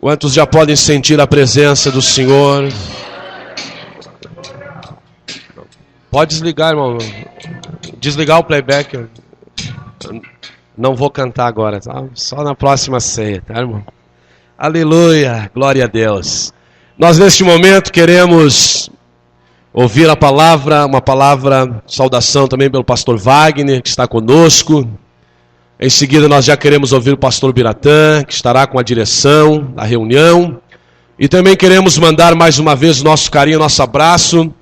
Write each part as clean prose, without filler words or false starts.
Quantos já podem sentir a presença do Senhor? Pode desligar, irmão. Desligar o playback. Não vou cantar agora, tá? Só na próxima ceia, tá, irmão? Aleluia, glória a Deus. Nós neste momento queremos ouvir a palavra, uma palavra, saudação também pelo pastor Wagner, que está conosco. Em seguida nós já queremos ouvir o pastor Biratã, que estará com a direção da reunião. E também queremos mandar mais uma vez o nosso carinho, nosso abraço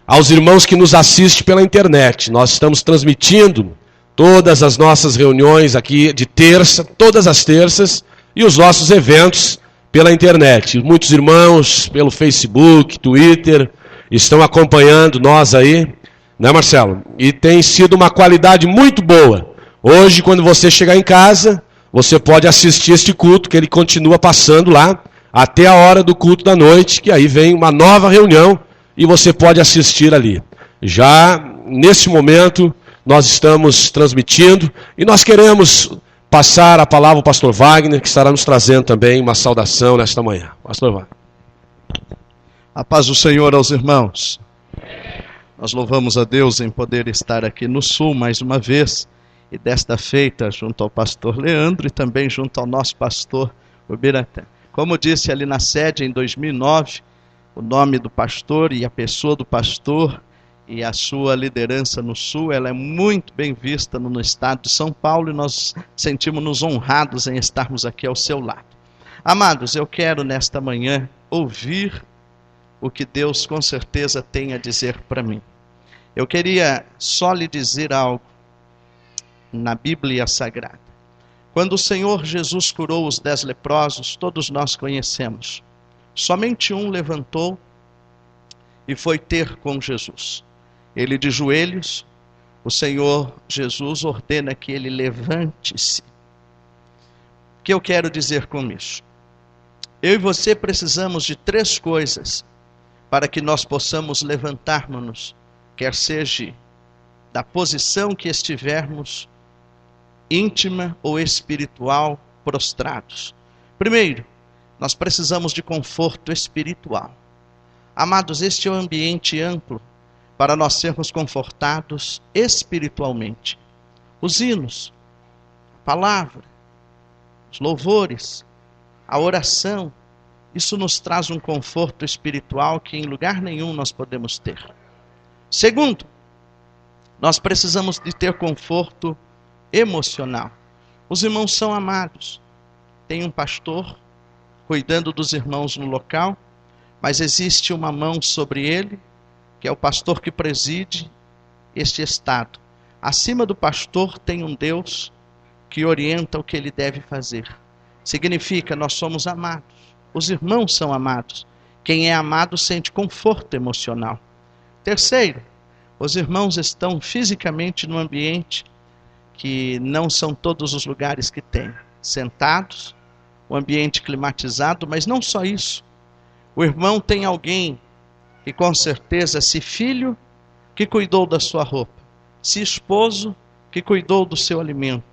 aos irmãos que nos assistem pela internet. Nós estamos transmitindo todas as nossas reuniões aqui de terça, todas as terças, e os nossos eventos pela internet. Muitos irmãos pelo Facebook, Twitter, estão acompanhando nós aí, né, Marcelo? E tem sido uma qualidade muito boa. Hoje, quando você chegar em casa, você pode assistir este culto, que ele continua passando lá, até a hora do culto da noite, que aí vem uma nova reunião, e você pode assistir ali. Já, nesse momento, nós estamos transmitindo, e nós queremos passar a palavra ao pastor Wagner, que estará nos trazendo também uma saudação nesta manhã. Pastor Wagner. A paz do Senhor aos irmãos. Nós louvamos a Deus em poder estar aqui no Sul mais uma vez, e desta feita junto ao pastor Leandro e também junto ao nosso pastor Biratã. Como disse ali na sede em 2009, o nome do pastor e a pessoa do pastor e a sua liderança no Sul, ela é muito bem vista no estado de São Paulo, e nós sentimos-nos honrados em estarmos aqui ao seu lado. Amados, eu quero nesta manhã ouvir o que Deus com certeza tem a dizer para mim. Eu queria só lhe dizer algo na Bíblia Sagrada. Quando o Senhor Jesus curou os 10 leprosos, todos nós conhecemos. Somente um levantou e foi ter com Jesus. Ele de joelhos, o Senhor Jesus ordena que ele levante-se. O que eu quero dizer com isso? Eu e você precisamos de 3 coisas para que nós possamos levantarmos-nos, quer seja da posição que estivermos, íntima ou espiritual, prostrados. Primeiro, nós precisamos de conforto espiritual. Amados, este é um ambiente amplo para nós sermos confortados espiritualmente. Os hinos, a palavra, os louvores, a oração, isso nos traz um conforto espiritual que em lugar nenhum nós podemos ter. Segundo, nós precisamos de ter conforto emocional. Os irmãos são amados. Tem um pastor cuidando dos irmãos no local, mas existe uma mão sobre ele, que é o pastor que preside este estado. Acima do pastor tem um Deus que orienta o que ele deve fazer. Significa, nós somos amados. Os irmãos são amados. Quem é amado sente conforto emocional. Terceiro, os irmãos estão fisicamente no ambiente que não são todos os lugares que tem. Sentados, o ambiente climatizado, mas não só isso. O irmão tem alguém que com certeza, se filho, que cuidou da sua roupa. Se esposo, que cuidou do seu alimento.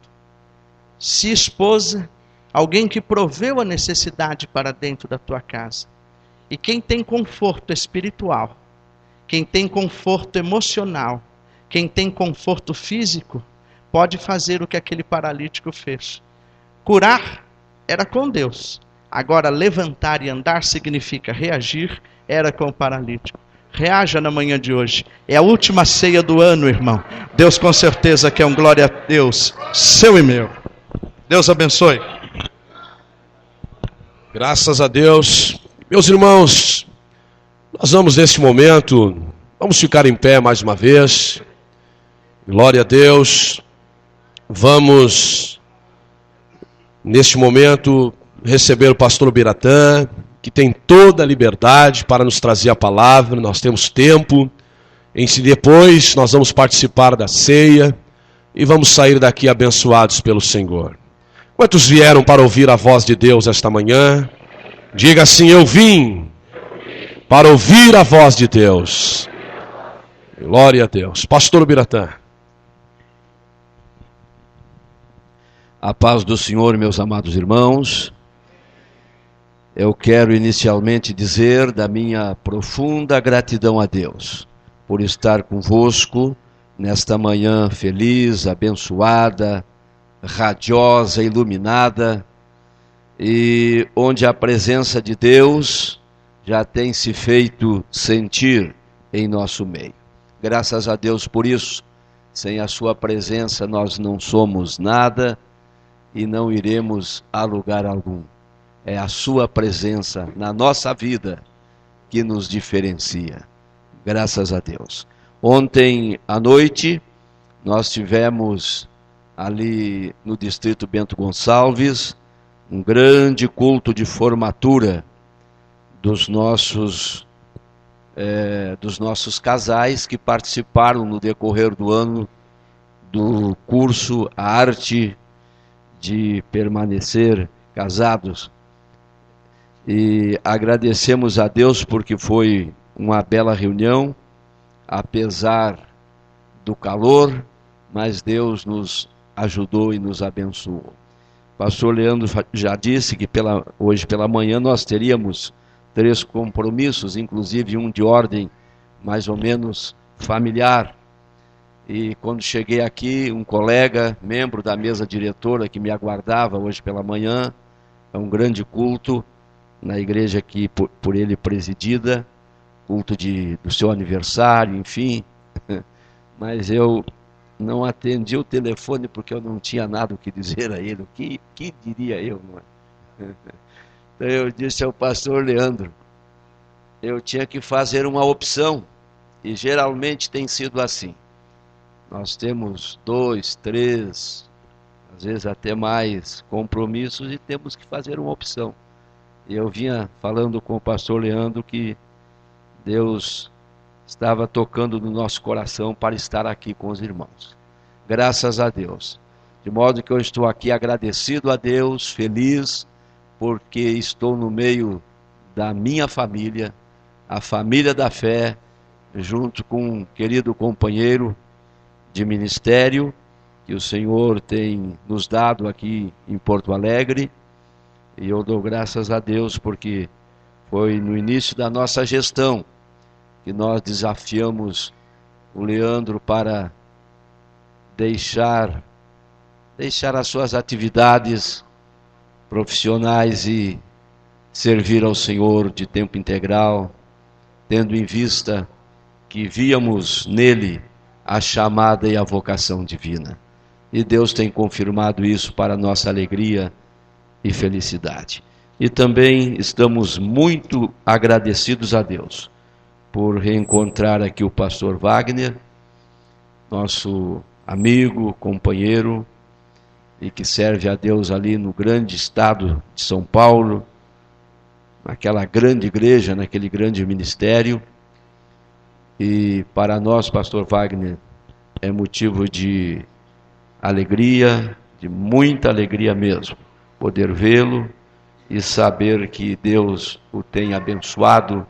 Se esposa, alguém que proveu a necessidade para dentro da tua casa. E quem tem conforto espiritual, quem tem conforto emocional, quem tem conforto físico, pode fazer o que aquele paralítico fez. Curar era com Deus. Agora, levantar e andar significa reagir, era com o paralítico. Reaja na manhã de hoje. É a última ceia do ano, irmão. Deus com certeza quer um glória a Deus, seu e meu. Deus abençoe. Graças a Deus. Meus irmãos, nós vamos neste momento, vamos ficar em pé mais uma vez. Glória a Deus. Vamos, neste momento, receber o pastor Biratã, que tem toda a liberdade para nos trazer a palavra. Nós temos tempo. Depois nós vamos participar da ceia e vamos sair daqui abençoados pelo Senhor. Quantos vieram para ouvir a voz de Deus esta manhã? Diga assim: eu vim para ouvir a voz de Deus. Glória a Deus. Pastor Biratã. A paz do Senhor, meus amados irmãos. Eu quero inicialmente dizer da minha profunda gratidão a Deus por estar convosco nesta manhã feliz, abençoada, radiosa, iluminada, e onde a presença de Deus já tem se feito sentir em nosso meio. Graças a Deus por isso. Sem a sua presença nós não somos nada e não iremos a lugar algum. É a sua presença na nossa vida que nos diferencia. Graças a Deus. Ontem à noite nós tivemos ali no Distrito Bento Gonçalves um grande culto de formatura dos nossos casais que participaram no decorrer do ano do curso A Arte de Permanecer Casados. E agradecemos a Deus porque foi uma bela reunião, apesar do calor, mas Deus nos ajudou e nos abençoou. O pastor Leandro já disse que hoje pela manhã nós teríamos 3 compromissos, inclusive um de ordem mais ou menos familiar. E quando cheguei aqui, um colega, membro da mesa diretora que me aguardava hoje pela manhã, é um grande culto na igreja aqui por ele presidida, culto do seu aniversário, enfim. Mas eu não atendi o telefone porque eu não tinha nada o que dizer a ele. O que diria eu, não é? Então eu disse ao pastor Leandro, eu tinha que fazer uma opção, e geralmente tem sido assim. Nós temos 2, 3, às vezes até mais compromissos e temos que fazer uma opção. E eu vinha falando com o pastor Leandro que Deus estava tocando no nosso coração para estar aqui com os irmãos. Graças a Deus. De modo que eu estou aqui agradecido a Deus, feliz, porque estou no meio da minha família, a família da fé, junto com um querido companheiro de ministério que o Senhor tem nos dado aqui em Porto Alegre. E eu dou graças a Deus porque foi no início da nossa gestão que nós desafiamos o Leandro para deixar as suas atividades profissionais e servir ao Senhor de tempo integral, tendo em vista que víamos nele a chamada e a vocação divina. E Deus tem confirmado isso para nossa alegria e felicidade. E também estamos muito agradecidos a Deus por reencontrar aqui o pastor Wagner, nosso amigo, companheiro, e que serve a Deus ali no grande estado de São Paulo, naquela grande igreja, naquele grande ministério. E para nós, pastor Wagner, é motivo de alegria, de muita alegria mesmo, poder vê-lo e saber que Deus o tem abençoado,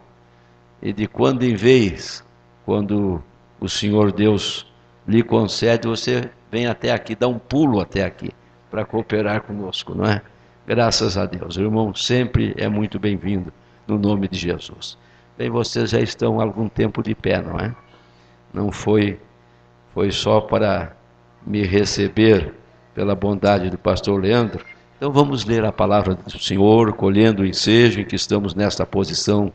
e de quando em vez, quando o Senhor Deus lhe concede, você vem até aqui, dá um pulo até aqui, para cooperar conosco, não é? Graças a Deus. O irmão sempre é muito bem-vindo, no nome de Jesus. Bem, vocês já estão há algum tempo de pé, não é? Não foi só para me receber pela bondade do pastor Leandro. Então vamos ler a palavra do Senhor, colhendo o ensejo em que estamos nesta posição,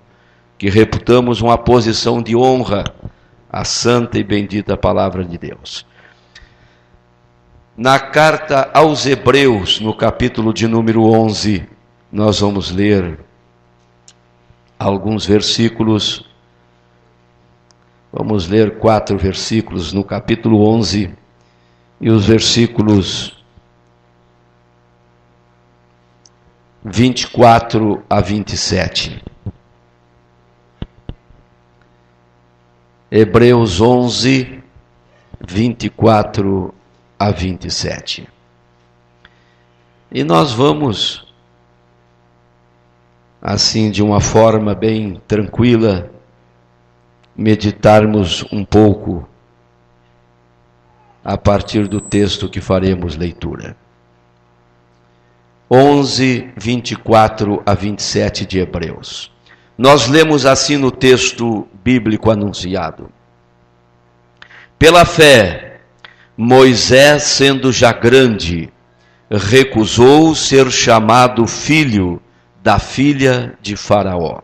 que reputamos uma posição de honra, a santa e bendita palavra de Deus. Na carta aos Hebreus, no capítulo de número 11, nós vamos ler alguns versículos. Vamos ler 4 versículos no capítulo 11 e os versículos 24 a 27. Hebreus 11, 24 a 27. E nós vamos, assim, de uma forma bem tranquila, meditarmos um pouco a partir do texto que faremos leitura. 11, 24 a 27 de Hebreus. Nós lemos assim no texto bíblico anunciado: pela fé, Moisés, sendo já grande, recusou ser chamado filho da filha de Faraó,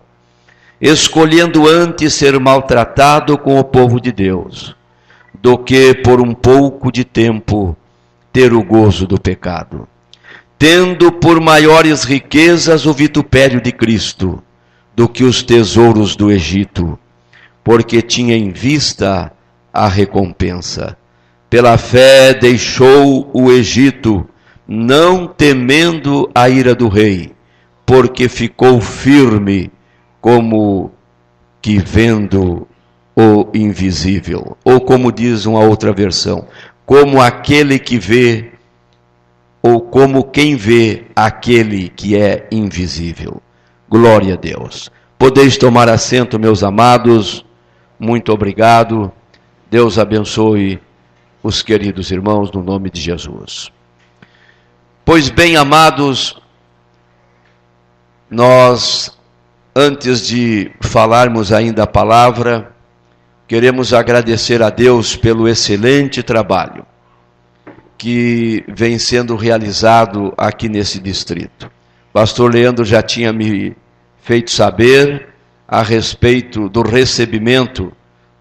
escolhendo antes ser maltratado com o povo de Deus, do que por um pouco de tempo ter o gozo do pecado, tendo por maiores riquezas o vitupério de Cristo, do que os tesouros do Egito, porque tinha em vista a recompensa. Pela fé deixou o Egito, não temendo a ira do rei, porque ficou firme, como que vendo o invisível. Ou como diz uma outra versão, como aquele que vê, ou como quem vê aquele que é invisível. Glória a Deus. Podeis tomar assento, meus amados. Muito obrigado. Deus abençoe os queridos irmãos, no nome de Jesus. Pois bem, amados, nós, antes de falarmos ainda a palavra, queremos agradecer a Deus pelo excelente trabalho que vem sendo realizado aqui nesse distrito. Pastor Leandro já tinha me feito saber a respeito do recebimento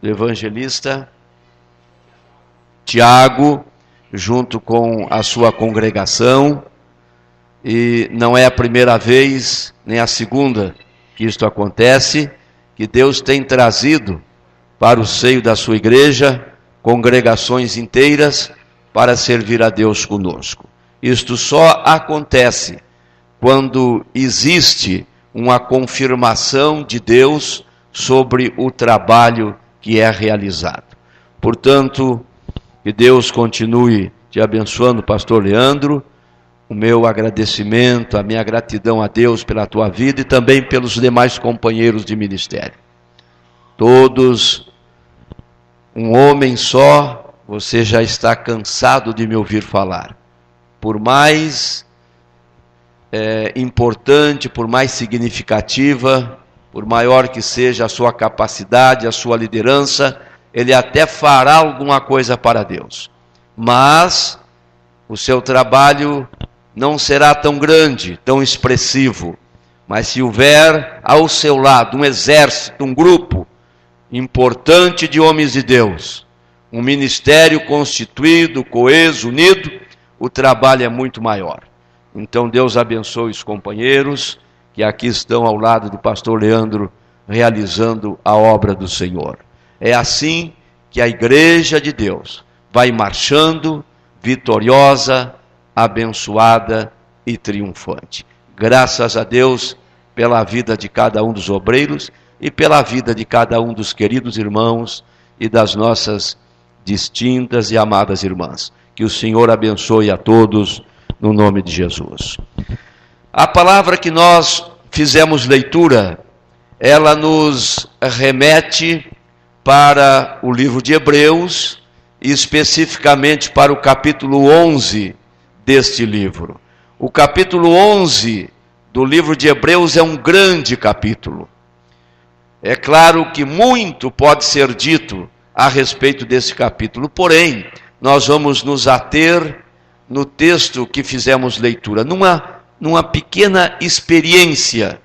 do evangelista Tiago, junto com a sua congregação, e não é a primeira vez, nem a segunda que isto acontece, que Deus tem trazido para o seio da sua igreja congregações inteiras para servir a Deus conosco. Isto só acontece quando existe uma confirmação de Deus sobre o trabalho que é realizado. Portanto, que Deus continue te abençoando, pastor Leandro. O meu agradecimento, a minha gratidão a Deus pela tua vida e também pelos demais companheiros de ministério. Todos, um homem só, você já está cansado de me ouvir falar. Por mais importante, por mais significativa, por maior que seja a sua capacidade, a sua liderança, ele até fará alguma coisa para Deus. Mas o seu trabalho não será tão grande, tão expressivo. Mas se houver ao seu lado um exército, um grupo importante de homens de Deus, um ministério constituído, coeso, unido, o trabalho é muito maior. Então Deus abençoe os companheiros que aqui estão ao lado do pastor Leandro, realizando a obra do Senhor. É assim que a igreja de Deus vai marchando, vitoriosa, abençoada e triunfante. Graças a Deus pela vida de cada um dos obreiros e pela vida de cada um dos queridos irmãos e das nossas distintas e amadas irmãs. Que o Senhor abençoe a todos no nome de Jesus. A palavra que nós fizemos leitura, ela nos remete para o livro de Hebreus, e especificamente para o capítulo 11 deste livro. O capítulo 11 do livro de Hebreus é um grande capítulo. É claro que muito pode ser dito a respeito desse capítulo, porém, nós vamos nos ater no texto que fizemos leitura, numa pequena experiência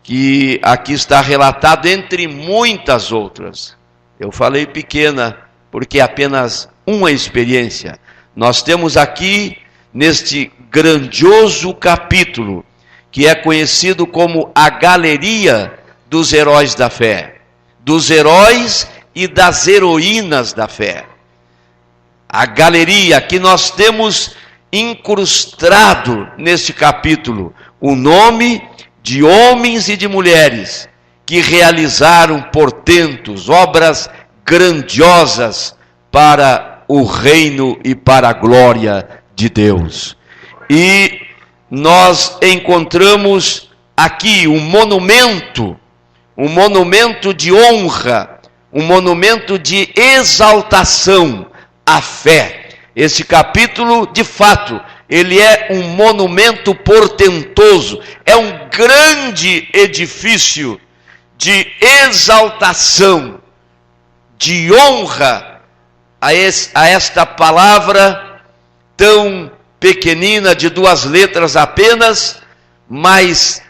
que aqui está relatado entre muitas outras. Eu falei pequena porque é apenas uma experiência. Nós temos aqui, neste grandioso capítulo, que é conhecido como a galeria dos heróis da fé, dos heróis e das heroínas da fé. A galeria que nós temos incrustado neste capítulo, o nome de homens e de mulheres que realizaram portentos, obras grandiosas para o reino e para a glória de Deus. E nós encontramos aqui um monumento de honra, um monumento de exaltação à fé. Esse capítulo, de fato, ele é um monumento portentoso, é um grande edifício de exaltação, de honra a esta palavra tão pequenina, de 2 letras apenas, mas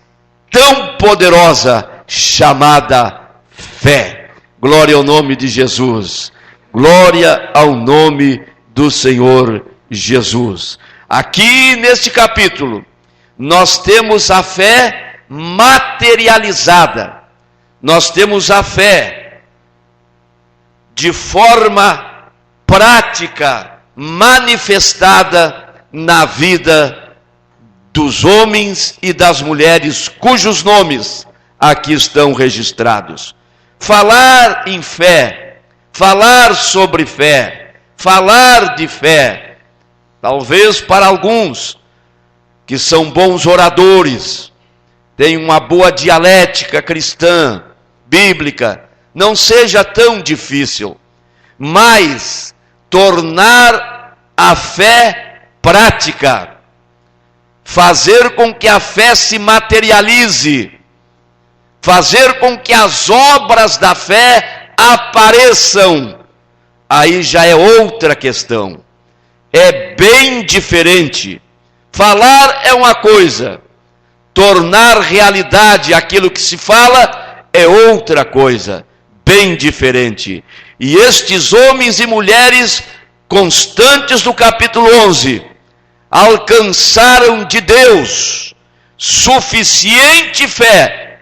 tão poderosa, chamada fé. Glória ao nome de Jesus. Glória ao nome do Senhor Jesus. Aqui neste capítulo, nós temos a fé materializada. Nós temos a fé de forma prática, manifestada na vida dos homens e das mulheres cujos nomes aqui estão registrados. Falar em fé, falar sobre fé, falar de fé, talvez para alguns que são bons oradores, têm uma boa dialética cristã, bíblica, não seja tão difícil, mas tornar a fé prática, fazer com que a fé se materialize, fazer com que as obras da fé apareçam, aí já é outra questão, é bem diferente. Falar é uma coisa, tornar realidade aquilo que se fala é outra coisa, bem diferente. E estes homens e mulheres constantes do capítulo 11, alcançaram de Deus suficiente fé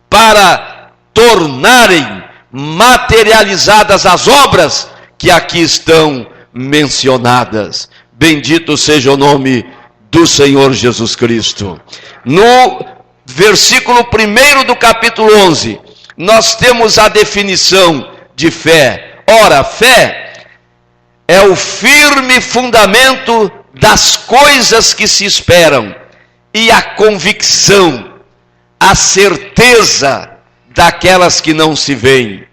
para tornarem materializadas as obras que aqui estão mencionadas. Bendito seja o nome do Senhor Jesus Cristo. No versículo 1 do capítulo 11, nós temos a definição de fé. Ora, fé é o firme fundamento das coisas que se esperam e a convicção, a certeza daquelas que não se veem.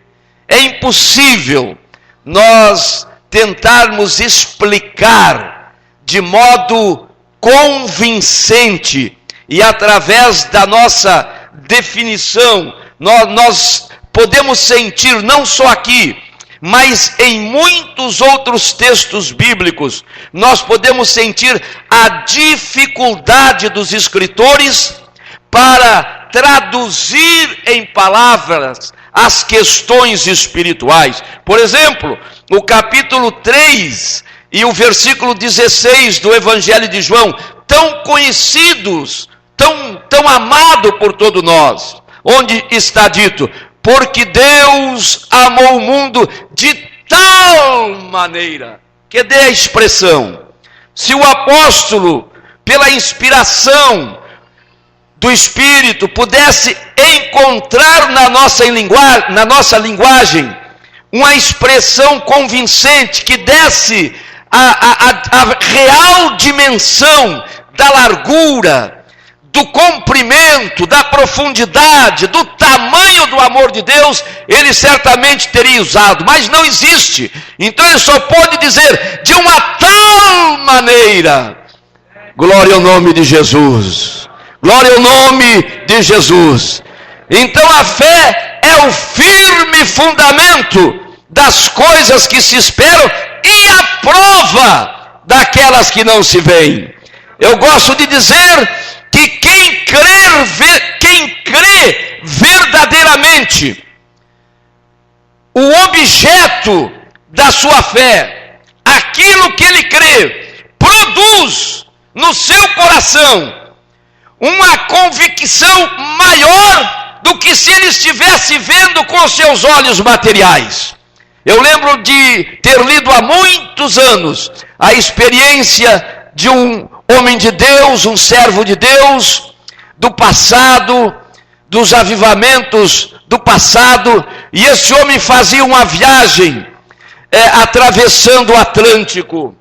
É impossível nós tentarmos explicar de modo convincente e através da nossa definição, nós podemos sentir, não só aqui, mas em muitos outros textos bíblicos, nós podemos sentir a dificuldade dos escritores para traduzir em palavras as questões espirituais. Por exemplo, o capítulo 3 e o versículo 16 do Evangelho de João, tão conhecidos, tão amado por todos nós, onde está dito: porque Deus amou o mundo de tal maneira, que dê a expressão. Se o apóstolo, pela inspiração do Espírito, pudesse encontrar na nossa linguagem uma expressão convincente que desse a real dimensão da largura, do comprimento, da profundidade, do tamanho do amor de Deus, ele certamente teria usado, mas não existe. Então ele só pode dizer: de uma tal maneira. Glória ao nome de Jesus. Glória ao nome de Jesus. Então a fé é o firme fundamento das coisas que se esperam e a prova daquelas que não se veem. Eu gosto de dizer que quem crê verdadeiramente, o objeto da sua fé, aquilo que ele crê, produz no seu coração uma convicção maior do que se ele estivesse vendo com os seus olhos materiais. Eu lembro de ter lido há muitos anos a experiência de um homem de Deus, um servo de Deus, do passado, dos avivamentos do passado, e esse homem fazia uma viagem atravessando o Atlântico,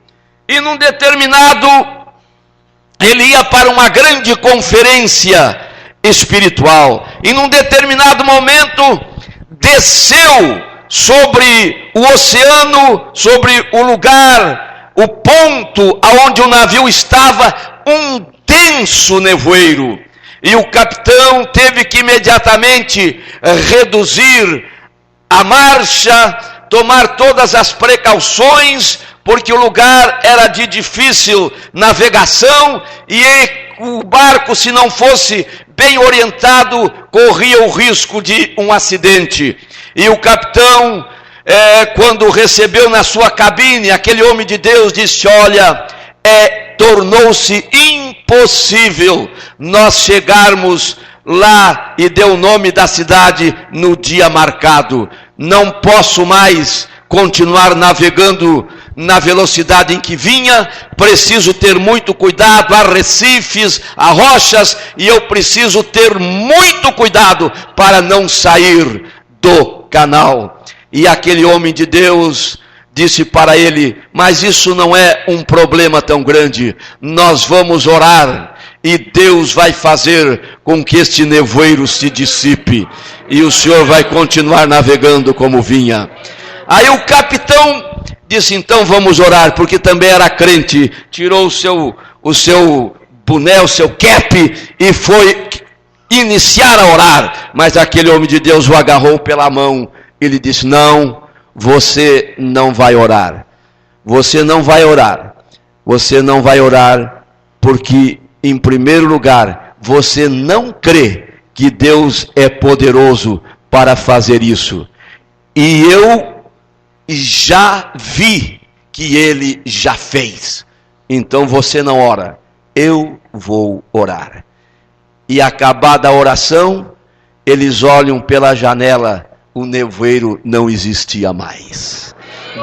e num determinado, ele ia para uma grande conferência espiritual, e num determinado momento, desceu sobre o oceano, sobre o lugar o ponto aonde o navio estava um denso nevoeiro. E o capitão teve que imediatamente reduzir a marcha, tomar todas as precauções, porque o lugar era de difícil navegação e o barco, se não fosse bem orientado, corria o risco de um acidente. E o capitão, quando recebeu na sua cabine, aquele homem de Deus disse: olha, tornou-se impossível nós chegarmos lá, e deu o nome da cidade no dia marcado. Não posso mais continuar navegando na velocidade em que vinha, preciso ter muito cuidado, há recifes, há rochas, e eu preciso ter muito cuidado para não sair do canal. E aquele homem de Deus disse para ele: mas isso não é um problema tão grande, nós vamos orar, e Deus vai fazer com que este nevoeiro se dissipe, e o senhor vai continuar navegando como vinha. Aí o capitão disse: então vamos orar, porque também era crente, tirou o seu boné, o seu cap, e foi iniciar a orar. Mas aquele homem de Deus o agarrou pela mão, ele disse: não, você não vai orar, você não vai orar, você não vai orar, porque em primeiro lugar, você não crê que Deus é poderoso para fazer isso, e eu já vi que Ele já fez, então você não ora, eu vou orar. E acabada a oração, eles olham pela janela, o nevoeiro não existia mais.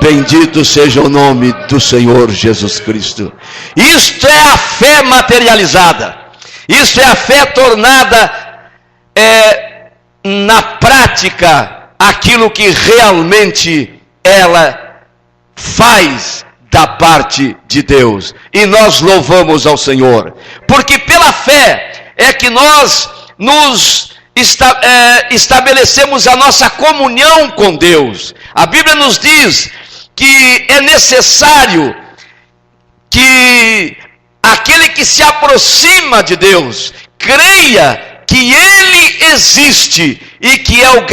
Bendito seja o nome do Senhor Jesus Cristo. Isto é a fé materializada, isto é a fé tornada na prática aquilo que realmente ela faz da parte de Deus. E nós louvamos ao Senhor, porque pela fé é que nós nos estabelecemos a nossa comunhão com Deus. A Bíblia nos diz que é necessário que aquele que se aproxima de Deus creia que Ele existe e que é o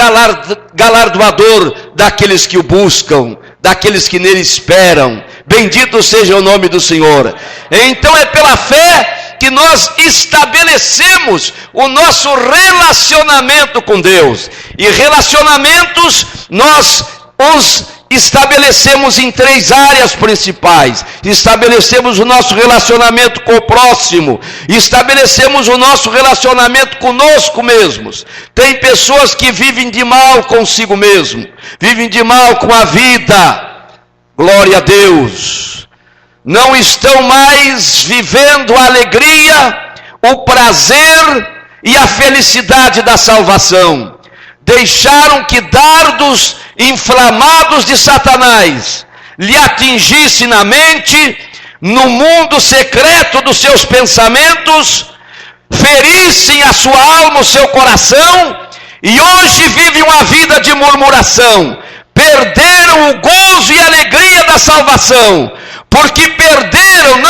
galardoador daqueles que o buscam, daqueles que nele esperam. Bendito seja o nome do Senhor. Então é pela fé que nós estabelecemos o nosso relacionamento com Deus. E relacionamentos nós os estabelecemos em 3 áreas principais. Estabelecemos o nosso relacionamento com o próximo, estabelecemos o nosso relacionamento conosco mesmos. Tem pessoas que vivem de mal consigo mesmo, vivem de mal com a vida, glória a Deus, não estão mais vivendo a alegria, o prazer e a felicidade da salvação. Deixaram que dardos inflamados de Satanás lhe atingissem na mente, no mundo secreto dos seus pensamentos, ferissem a sua alma, o seu coração, e hoje vivem uma vida de murmuração. Perderam o gozo e a alegria da salvação, porque perderam,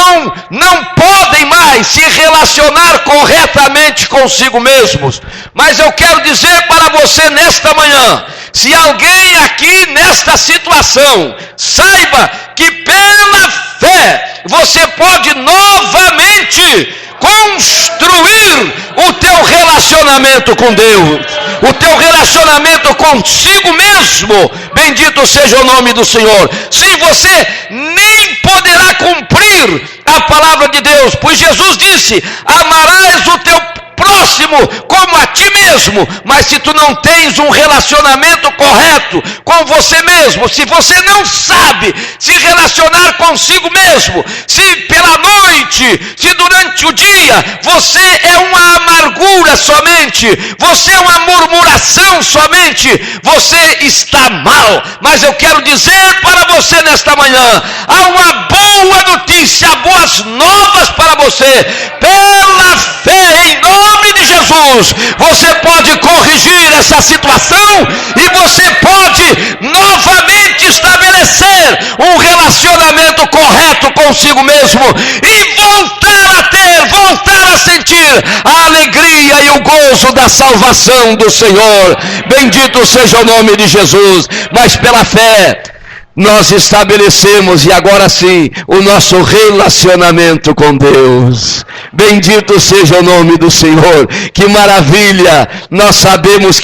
não podem mais se relacionar corretamente consigo mesmos. Mas eu quero dizer para você nesta manhã, se alguém aqui nesta situação, saiba que pela fé você pode novamente construir o teu relacionamento com Deus, o teu relacionamento consigo mesmo. Bendito seja o nome do Senhor. Sim, você nem poderá cumprir a palavra de Deus, pois Jesus disse: amarás o teu próximo como a ti mesmo. Mas se tu não tens um relacionamento correto com você mesmo, se você não sabe se relacionar consigo mesmo, se pela noite, se durante o dia você é uma amargura somente, você é uma murmuração somente, você está mal. Mas eu quero dizer para você nesta manhã, há uma boa notícia, boas novas para você. Pela fé em nome de Jesus, você pode corrigir essa situação e você pode novamente estabelecer um relacionamento correto consigo mesmo e voltar a sentir a alegria e o gozo da salvação do Senhor. Bendito seja o nome de Jesus. Mas pela fé nós estabelecemos, e agora sim, o nosso relacionamento com Deus. Bendito seja o nome do Senhor. Que maravilha nós sabermos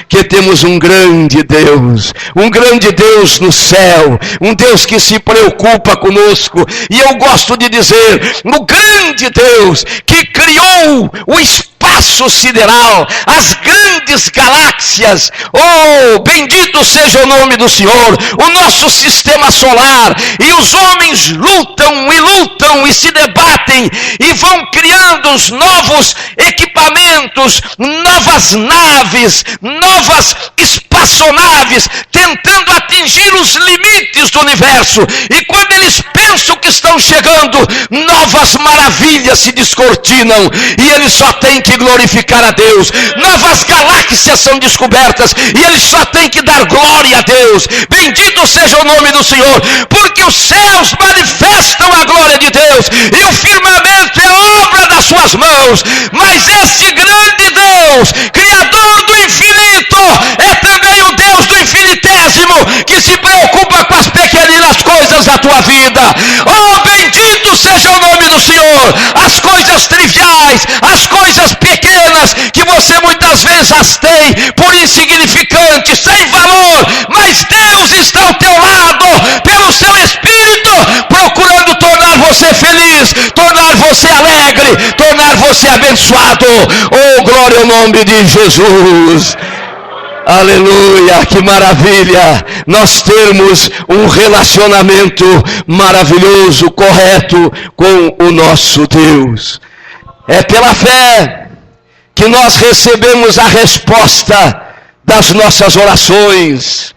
que temos um grande Deus no céu, um Deus que se preocupa conosco. E eu gosto de dizer, o grande Deus que criou o espaço sideral, as grandes galáxias. Oh, bendito seja o nome do Senhor. O nosso sistema solar, e os homens lutam e se debatem e vão criando os novos equipamentos, novas naves, novas espaçonaves, tentando atingir os limites do universo. E quando eles pensam que estão chegando, novas maravilhas se descortinam e eles só têm que glorificar a Deus. Novas galáxias são descobertas e eles só têm que dar glória a Deus. Bendito seja o nome do Senhor, porque os céus manifestam a glória de Deus e o firmamento é obra das suas mãos. Mas esse grande Deus, Criador do infinito, é também o Deus do infinitésimo, que se preocupa com as pequeninas coisas da tua vida. Oh, bendito seja o nome do Senhor. As coisas triviais, as coisas pequenas, que você muitas vezes as tem por insignificantes, sem valor, mas Deus está ao teu lado, pelo seu Espírito, procurando tornar você feliz, tornar você alegre, tornar você abençoado. Oh, glória ao nome de Jesus. Aleluia, que maravilha nós termos um relacionamento maravilhoso, correto com o nosso Deus. É pela fé que nós recebemos a resposta das nossas orações.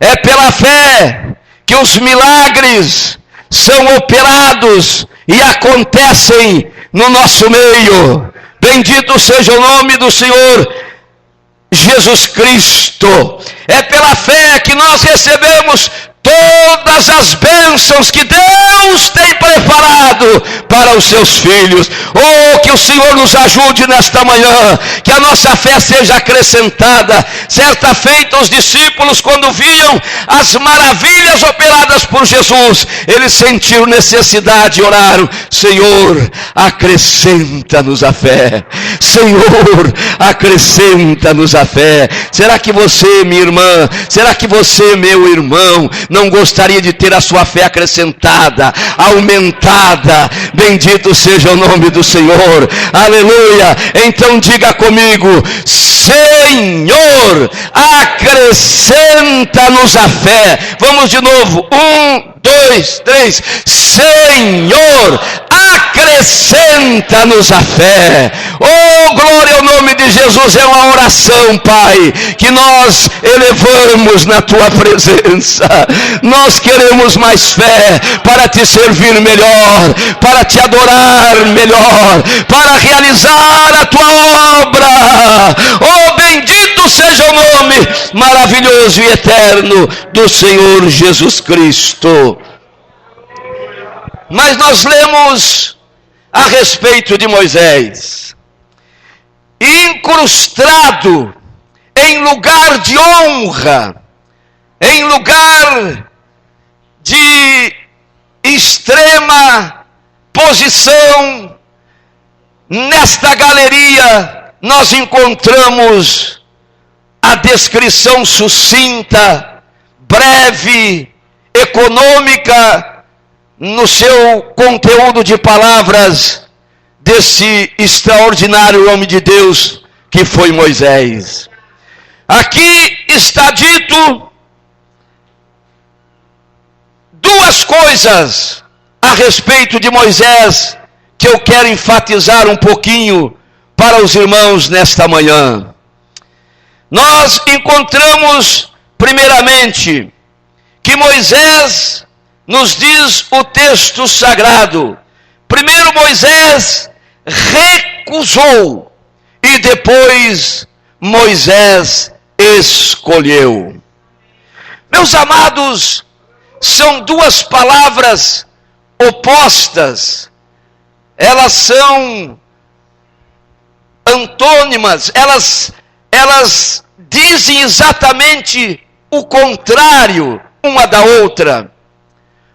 É pela fé que os milagres são operados e acontecem no nosso meio. Bendito seja o nome do Senhor Jesus Cristo. É pela fé que nós recebemos todas as bênçãos que Deus tem preparado para os seus filhos. Oh, que o Senhor nos ajude nesta manhã, que a nossa fé seja acrescentada. Certa feita, os discípulos, quando viam as maravilhas operadas por Jesus, eles sentiram necessidade e oraram: Senhor, acrescenta-nos a fé. Senhor, acrescenta-nos a fé. Será que você, minha irmã, será que você, meu irmão, não gostaria de ter a sua fé acrescentada, aumentada? Bendito seja o nome do Senhor. Aleluia. Então diga comigo: Senhor, acrescenta-nos a fé. Vamos de novo. 1, 2, 3. Senhor, acrescenta-nos a fé. Oh, glória ao nome de Jesus. É uma oração, Pai, que nós elevamos na tua presença. Nós queremos mais fé para te servir melhor, para te adorar melhor, para realizar a tua obra. Oh, bendito seja o nome maravilhoso e eterno do Senhor Jesus Cristo. Mas nós lemos a respeito de Moisés, incrustado em lugar de honra, em lugar de extrema posição. Nesta galeria nós encontramos a descrição sucinta, breve, econômica, no seu conteúdo de palavras, desse extraordinário homem de Deus que foi Moisés. Aqui está dito duas coisas a respeito de Moisés que eu quero enfatizar um pouquinho para os irmãos nesta manhã. Nós encontramos, primeiramente, que Moisés, nos diz o texto sagrado, primeiro Moisés recusou e depois Moisés escolheu. Meus amados, são duas palavras opostas. Elas são antônimas, elas dizem exatamente o contrário uma da outra.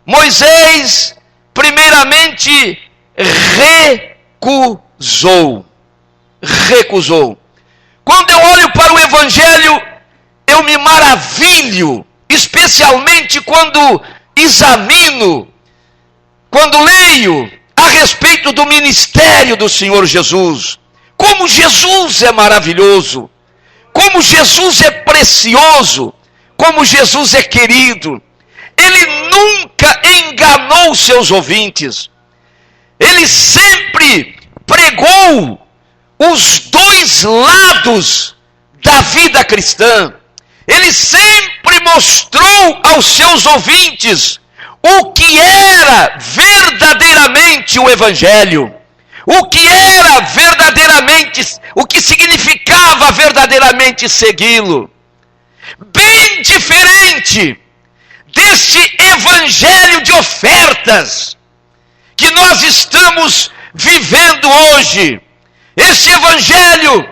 Moisés, primeiramente, recusou. Quando eu olho para o Evangelho, eu me maravilho, especialmente quando examino, quando leio a respeito do ministério do Senhor Jesus. Como Jesus é maravilhoso, como Jesus é precioso, como Jesus é querido. Ele nunca enganou seus ouvintes. Ele sempre pregou os dois lados da vida cristã. Ele sempre mostrou aos seus ouvintes o que era verdadeiramente o Evangelho. O que era verdadeiramente, o que significava verdadeiramente segui-lo. Bem diferente deste evangelho de ofertas que nós estamos vivendo hoje. Este evangelho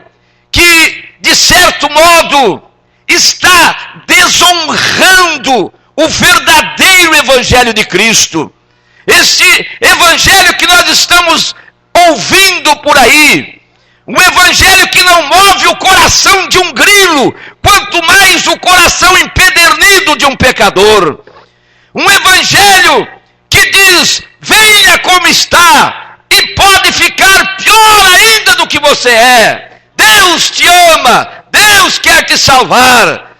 que, de certo modo, está desonrando o verdadeiro evangelho de Cristo. Este evangelho que nós estamos ouvindo por aí, um evangelho que não move o coração de um grilo, quanto mais o coração empedernido de um pecador. Um evangelho que diz: venha como está, e pode ficar pior ainda do que você é. Deus te ama, Deus quer te salvar.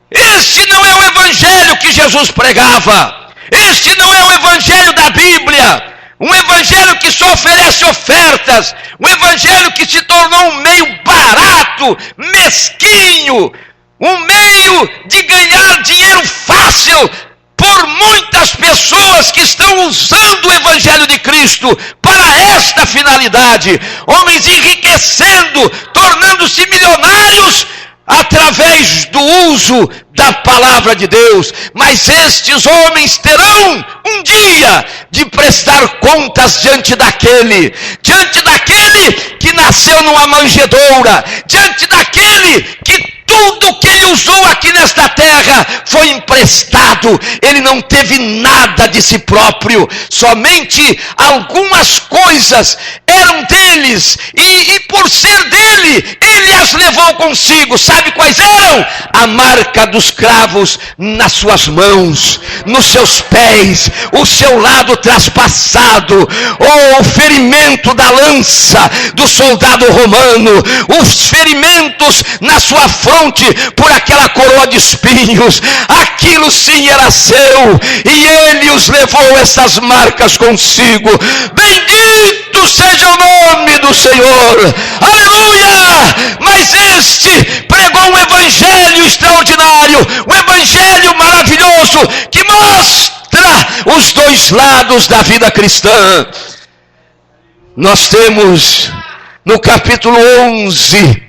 Este não é o evangelho que Jesus pregava. Este não é o evangelho da Bíblia. Um evangelho que só oferece ofertas, um evangelho que se tornou um meio barato, mesquinho, um meio de ganhar dinheiro fácil por muitas pessoas que estão usando o evangelho de Cristo para esta finalidade. Homens enriquecendo, tornando-se milionários através do uso da palavra de Deus. Mas estes homens terão um dia de prestar contas diante daquele que nasceu numa manjedoura, diante daquele que tudo que ele usou aqui nesta terra foi emprestado. Ele não teve nada de si próprio, somente algumas coisas eram deles, e por ser dele, ele as levou consigo. Sabe quais eram? A marca dos cravos nas suas mãos, nos seus pés, o seu lado traspassado, o ferimento da lança do soldado romano, os ferimentos na sua fronte por aquela coroa de espinhos. Aquilo sim era seu, e ele os levou essas marcas consigo. Bendito seja o nome do Senhor, aleluia! Mas este pregou um evangelho extraordinário, um evangelho maravilhoso, que mostra os dois lados da vida cristã. Nós temos no capítulo 11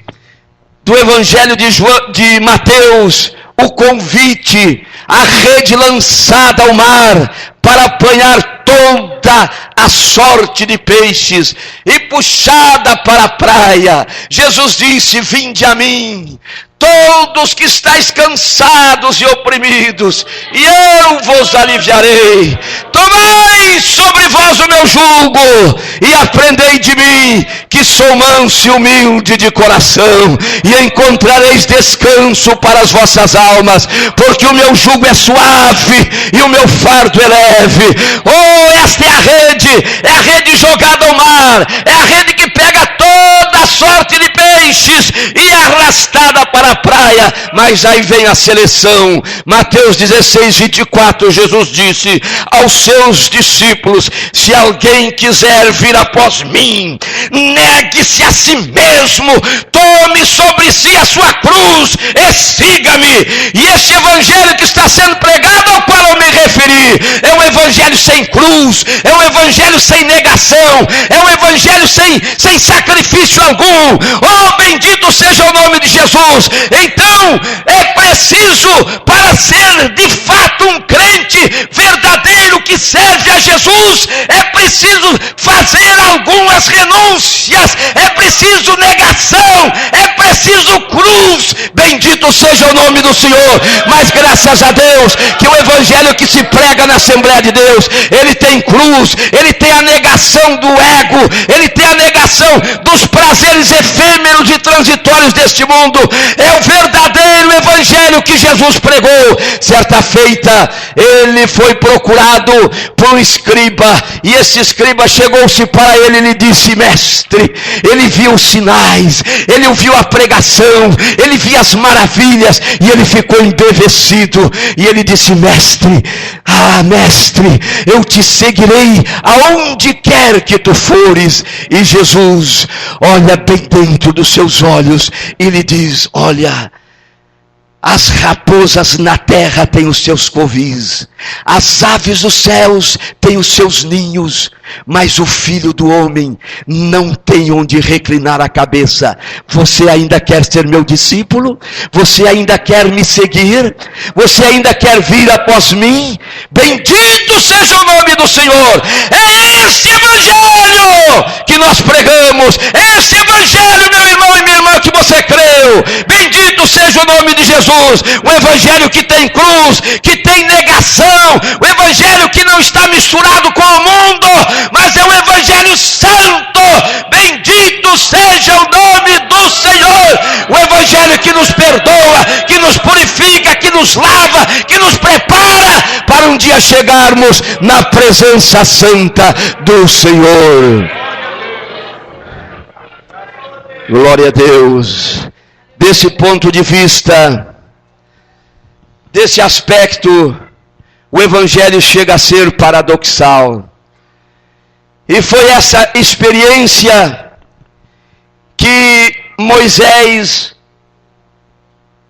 do evangelho de Mateus o convite, a rede lançada ao mar para apanhar toda a sorte de peixes e puxada para a praia. Jesus disse: vinde a mim, todos que estáis cansados e oprimidos, e eu vos aliviarei. Tomai sobre vós o meu jugo e aprendei de mim, que sou manso e humilde de coração, e encontrareis descanso para as vossas almas, porque o meu jugo é suave e o meu fardo é leve. Oh, esta é a rede jogada ao mar, é a rede que pega toda a sorte de peixes e é arrastada para a praia. Mas aí vem a seleção. Mateus 16, 24, Jesus disse aos seus discípulos: se alguém quiser vir após mim, negue-se a si mesmo, tome sobre si a sua cruz e siga-me. E este evangelho que está sendo pregado, ao qual eu me referi, é um evangelho sem cruz, é um evangelho sem negação, é um evangelho sem sacrifício algum. Oh, bendito seja o nome de Jesus. Então é preciso, para ser de fato um crente verdadeiro que serve a Jesus, é preciso fazer algumas renúncias, é preciso negação, é preciso cruz. Bendito seja o nome do Senhor. Mas graças a Deus que o evangelho que se prega na Assembleia de Deus, ele tem cruz, ele tem a negação do ego, ele tem a negação dos prazeres efêmeros e transitórios deste mundo. É o verdadeiro evangelho que Jesus pregou. Certa feita ele foi procurado por um escriba, e esse escriba chegou-se para ele e lhe disse: mestre, ele viu os sinais, ele ouviu a pregação, ele viu as maravilhas, e ele ficou embevecido, e ele disse: mestre, eu te seguirei aonde quer que tu fores. E Jesus olha bem dentro dos seus olhos e lhe diz: olha, as raposas na terra têm os seus covis, as aves dos céus têm os seus ninhos, mas o Filho do Homem não tem onde reclinar a cabeça. Você ainda quer ser meu discípulo? Você ainda quer me seguir? Você ainda quer vir após mim? Bendito seja o nome do Senhor. É este evangelho que nós pregamos, é este evangelho, meu irmão e minha irmã, que você creu. Bendito seja o nome de Jesus. O evangelho que tem cruz, que tem negação, o evangelho que não está misturado com o mundo, mas é um evangelho santo. Bendito seja o nome do Senhor. O evangelho que nos perdoa, que nos purifica, que nos lava, que nos prepara para um dia chegarmos na presença santa do Senhor. Glória a Deus. Desse ponto de vista, desse aspecto, o evangelho chega a ser paradoxal. E foi essa experiência que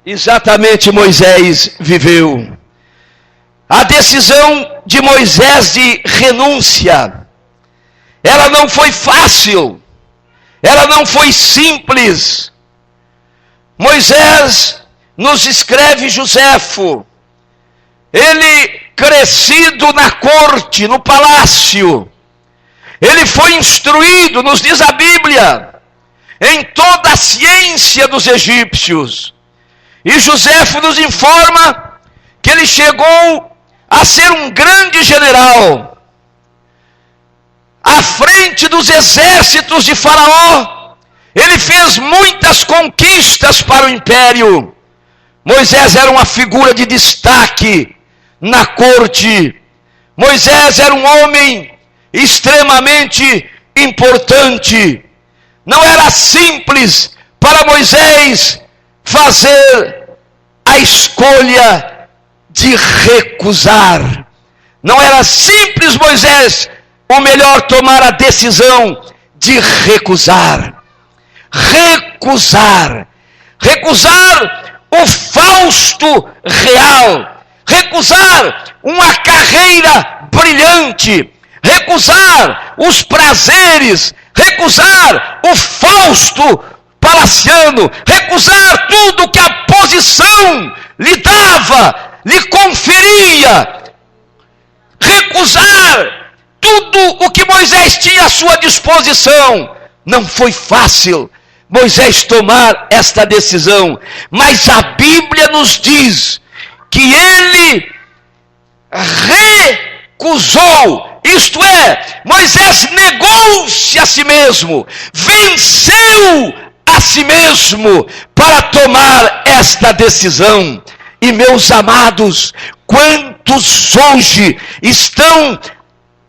exatamente Moisés viveu. A decisão de Moisés de renúncia, ela não foi fácil, ela não foi simples. Moisés, nos escreve Joséfo, ele crescido na corte, no palácio, ele foi instruído, nos diz a Bíblia, em toda a ciência dos egípcios. E Joséfo nos informa que ele chegou a ser um grande general. À frente dos exércitos de Faraó, ele fez muitas conquistas para o império. Moisés era uma figura de destaque na corte. Moisés era um homem extremamente importante. Não era simples para Moisés fazer a escolha de recusar. Não era simples Moisés, ou melhor, tomar a decisão de recusar. Recusar o fausto real, recusar uma carreira brilhante, recusar os prazeres, recusar o fausto palaciano, recusar tudo que a posição lhe dava, lhe conferia, recusar tudo o que Moisés tinha à sua disposição. Não foi fácil Moisés tomar esta decisão, mas a Bíblia nos diz que ele recusou, isto é, Moisés negou-se a si mesmo, venceu a si mesmo para tomar esta decisão. E meus amados, quantos hoje estão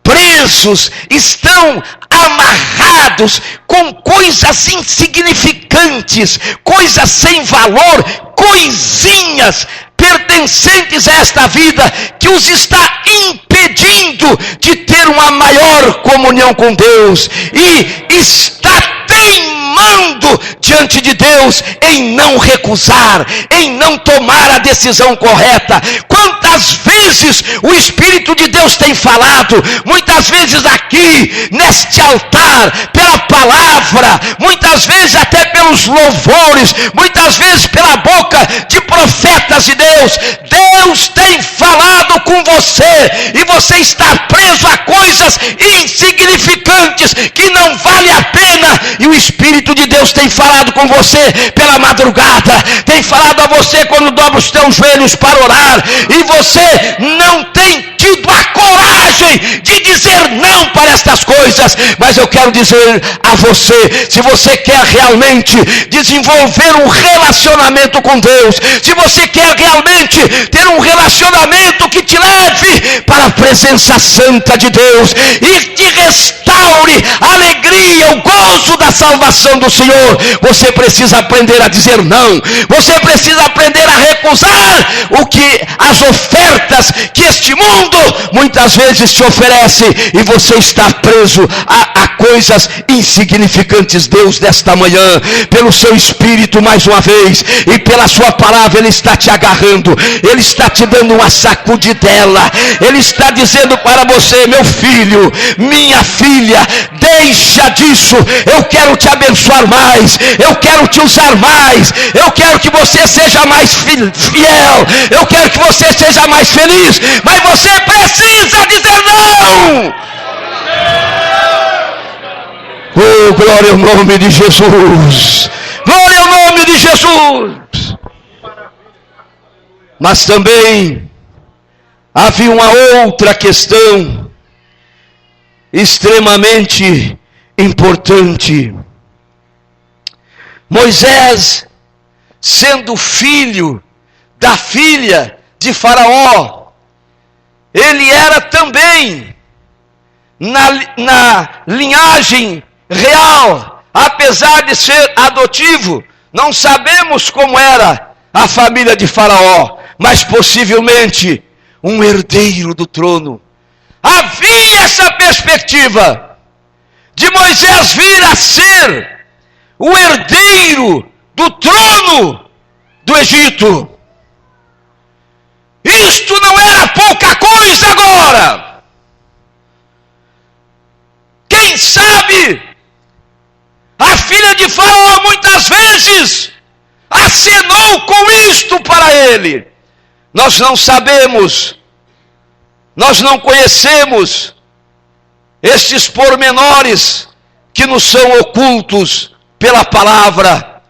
presos, estão amarrados com coisas insignificantes, coisas sem valor, coisinhas pertencentes a esta vida, que os está impedindo de ter uma maior comunhão com Deus, e está teimando diante de Deus em não recusar, em não tomar a decisão correta. Quantas vezes o Espírito de Deus tem falado, muitas vezes aqui, neste altar, pela palavra, muitas vezes até pelos louvores, muitas vezes pela boca de profetas de Deus. Deus tem falado com você, e você está preso a coisas insignificantes, que não vale a pena, e o Espírito de Deus tem falado com você pela madrugada, tem falado a você quando dobra os teus joelhos para orar, e você não tem tido a coragem de dizer não para estas coisas. Mas eu quero dizer a você, se você quer realmente desenvolver um relacionamento com Deus, se você quer realmente ter um relacionamento que te leve para a presença santa de Deus e te restaure a alegria, o gozo da salvação do Senhor, você precisa aprender a dizer não. Você precisa aprender a recusar as ofertas que este mundo muitas vezes te oferece, e você está preso a coisas insignificantes. Deus, nesta manhã, pelo seu Espírito mais uma vez, e pela sua palavra, Ele está te agarrando, Ele está te dando uma sacudidela, Ele está dizendo para você: meu filho, minha filha, deixa disso, eu quero te abençoar mais, eu quero te usar mais, eu quero que você seja mais fiel, eu quero que você seja mais feliz, mas você precisa dizer não. Oh, glória ao nome de Jesus, glória ao nome de Jesus. Mas também havia uma outra questão extremamente importante. Moisés, sendo filho da filha de Faraó, ele era também na linhagem real, apesar de ser adotivo. Não sabemos como era a família de Faraó, mas possivelmente um herdeiro do trono. Havia essa perspectiva de Moisés vir a ser o herdeiro do trono do Egito. Isto não era pouca coisa agora. Quem sabe a filha de Faraó muitas vezes acenou com isto para ele. Nós não sabemos, nós não conhecemos estes pormenores que nos são ocultos pela palavra,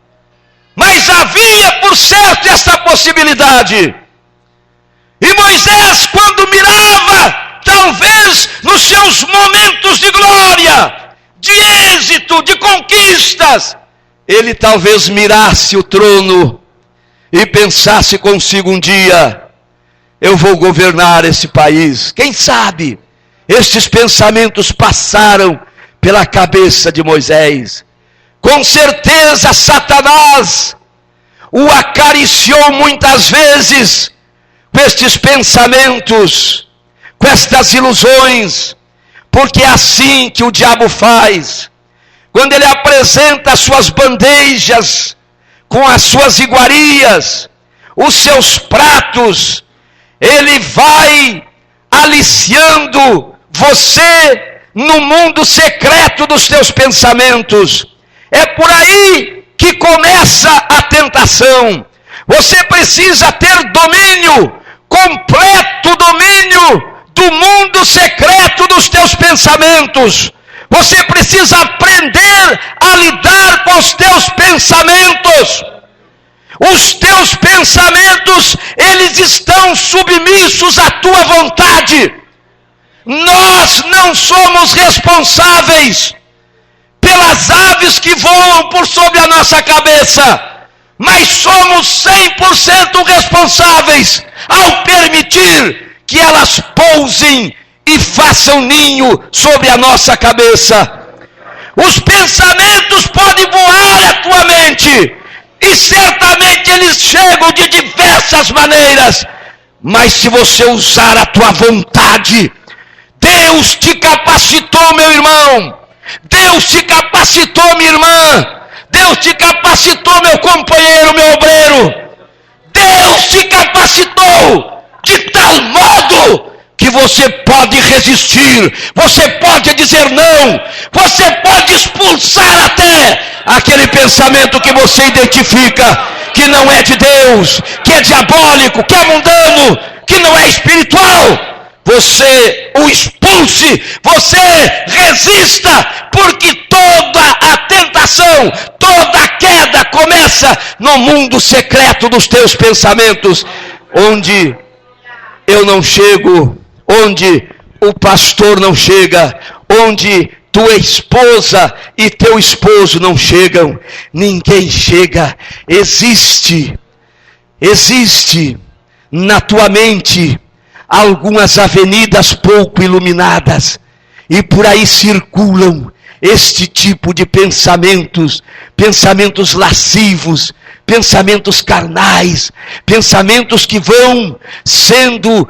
mas havia por certo esta possibilidade. E Moisés, quando mirava, talvez nos seus momentos de glória, de êxito, de conquistas, ele talvez mirasse o trono e pensasse consigo um dia: eu vou governar esse país. Quem sabe estes pensamentos passaram pela cabeça de Moisés. Com certeza Satanás o acariciou muitas vezes com estes pensamentos, com estas ilusões, porque é assim que o diabo faz. Quando ele apresenta as suas bandejas, com as suas iguarias, os seus pratos, ele vai aliciando você no mundo secreto dos teus pensamentos. É por aí que começa a tentação. Você precisa ter domínio, completo domínio do mundo secreto dos teus pensamentos. Você precisa aprender a lidar com os teus pensamentos. Os teus pensamentos, eles estão submissos à tua vontade. Nós não somos responsáveis pelas aves que voam por sobre a nossa cabeça, mas somos 100% responsáveis ao permitir que elas pousem e façam ninho sobre a nossa cabeça. Os pensamentos podem voar à tua mente, e certamente eles chegam de diversas maneiras, mas se você usar a tua vontade, Deus te capacitou, meu irmão, Deus te capacitou, minha irmã. Deus te capacitou, meu companheiro, meu obreiro. Deus te capacitou de tal modo que você pode resistir, você pode dizer não, você pode expulsar até aquele pensamento que você identifica que não é de Deus, que é diabólico, que é mundano, que não é espiritual. Você o expulse, você resista, porque toda a tentação, toda a queda começa no mundo secreto dos teus pensamentos, onde eu não chego, onde o pastor não chega, onde tua esposa e teu esposo não chegam, ninguém chega. Existe na tua mente algumas avenidas pouco iluminadas, e por aí circulam este tipo de pensamentos, pensamentos lascivos, pensamentos carnais, pensamentos que vão sendo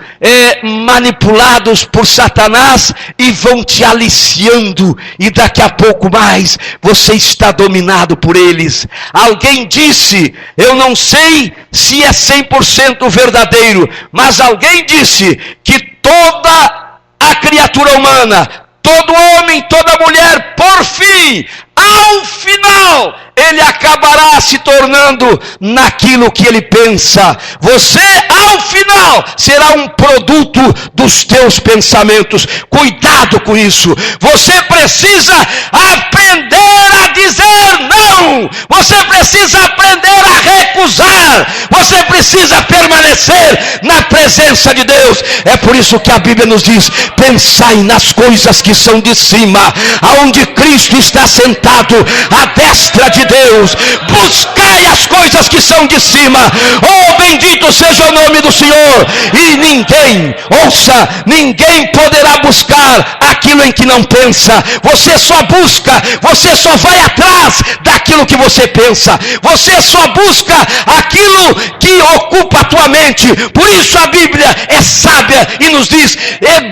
manipulados por Satanás e vão te aliciando, e daqui a pouco mais você está dominado por eles. Alguém disse, eu não sei se é 100% verdadeiro, mas alguém disse que toda a criatura humana, todo homem, toda mulher, por fim, ao final, ele acabará se tornando naquilo que ele pensa. Você, ao final, será um produto dos teus pensamentos. Cuidado com isso. Você precisa aprender a dizer não. Você precisa aprender a recusar. Você precisa permanecer na presença de Deus. É por isso que a Bíblia nos diz, pensai nas coisas que são de cima, aonde Cristo está sentado à destra de Deus. Buscai as coisas que são de cima. Oh, bendito seja o nome do Senhor. E ninguém, ouça, ninguém poderá buscar aquilo em que não pensa. Você só busca, você só vai atrás daquilo que você pensa. Você só busca aquilo que ocupa a tua mente. Por isso a Bíblia é sábia e nos diz,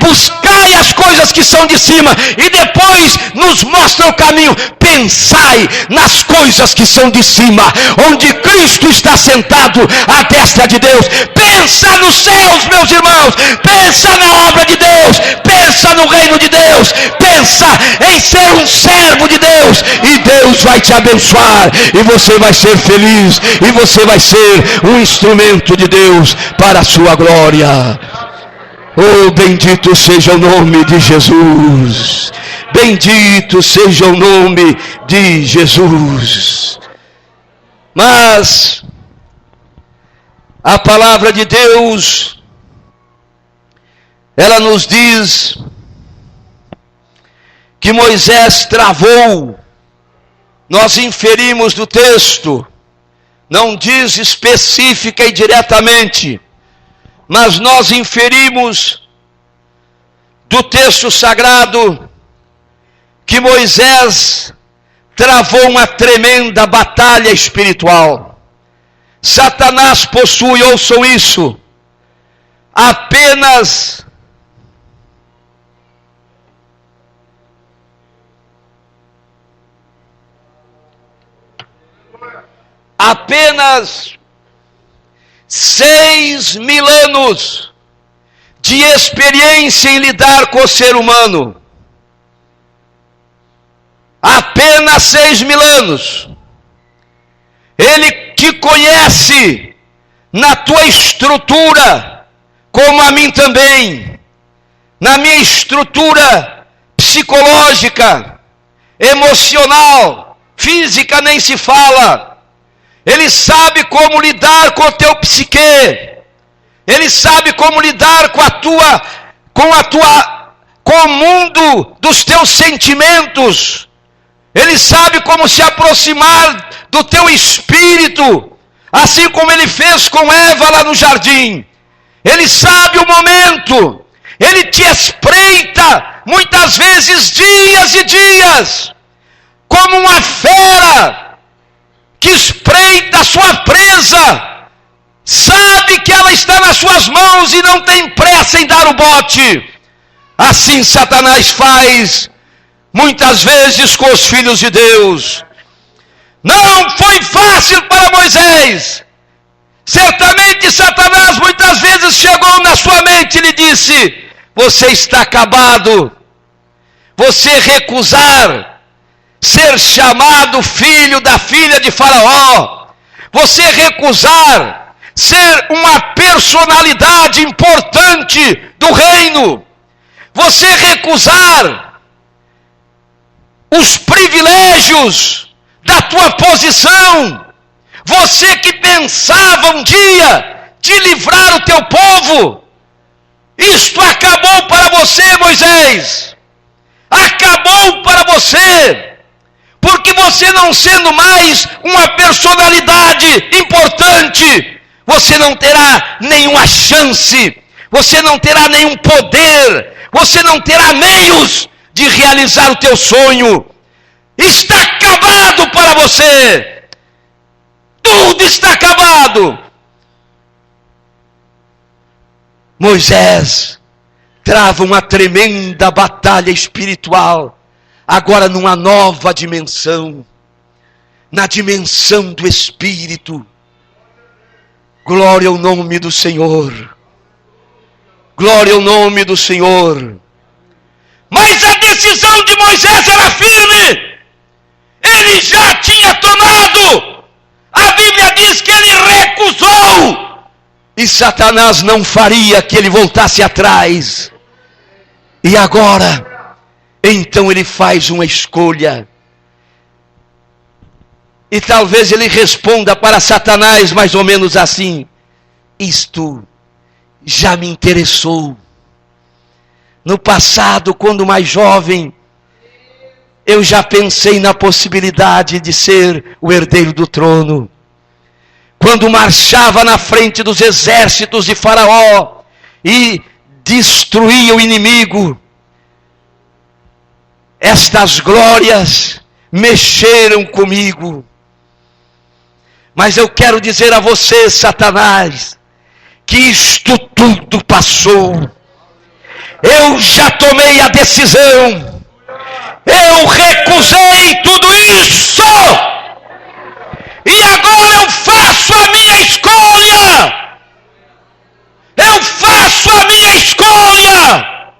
buscai as coisas que são de cima, e depois nos mostra o caminho. Pensai nas coisas que são de cima, onde Cristo está sentado à destra de Deus. Pensa nos céus, meus irmãos. Pensa na obra de Deus. Pensa no reino de Deus. Pensa em ser um servo de Deus. E Deus vai te abençoar. E você vai ser feliz. E você vai ser um instrumento de Deus para a sua glória. Oh, bendito seja o nome de Jesus. Bendito seja o nome de Jesus. Mas a palavra de Deus, ela nos diz que Moisés travou. Nós inferimos do texto, não diz específica e diretamente, mas nós inferimos do texto sagrado que Moisés travou uma tremenda batalha espiritual. Satanás possui, ouçam isso, apenas apenas 6.000 anos de experiência em lidar com o ser humano. Apenas 6.000 anos. Ele te conhece na tua estrutura, como a mim também, na minha estrutura psicológica, emocional, física nem se fala. Ele sabe como lidar com o teu psique. Ele sabe como lidar com o mundo dos teus sentimentos. Ele sabe como se aproximar do teu espírito, assim como ele fez com Eva lá no jardim. Ele sabe o momento. Ele te espreita muitas vezes dias e dias, como uma fera que espreita a sua presa, sabe que ela está nas suas mãos e não tem pressa em dar o bote. Assim Satanás faz muitas vezes com os filhos de Deus. Não foi fácil para Moisés. Certamente Satanás muitas vezes chegou na sua mente e lhe disse: você está acabado. Você recusar ser chamado filho da filha de Faraó, você recusar ser uma personalidade importante do reino, você recusar os privilégios da tua posição, você que pensava um dia de livrar o teu povo, isto acabou para você, Moisés. Acabou para você, porque você não sendo mais uma personalidade importante, você não terá nenhuma chance, você não terá nenhum poder, você não terá meios de realizar o teu sonho. Está acabado para você, tudo está acabado. Moisés trava uma tremenda batalha espiritual, agora numa nova dimensão, na dimensão do Espírito. Glória ao nome do Senhor, glória ao nome do Senhor. Mas a decisão de Moisés era firme, ele já tinha tomado, a Bíblia diz que ele recusou, e Satanás não faria que ele voltasse atrás. E agora, então ele faz uma escolha. E talvez ele responda para Satanás mais ou menos assim: isto já me interessou. No passado, quando mais jovem, eu já pensei na possibilidade de ser o herdeiro do trono. Quando marchava na frente dos exércitos de Faraó e destruía o inimigo, estas glórias mexeram comigo. Mas eu quero dizer a você, Satanás, que isto tudo passou. Eu já tomei a decisão. Eu recusei tudo isso. E agora eu faço a minha escolha. Eu faço a minha escolha.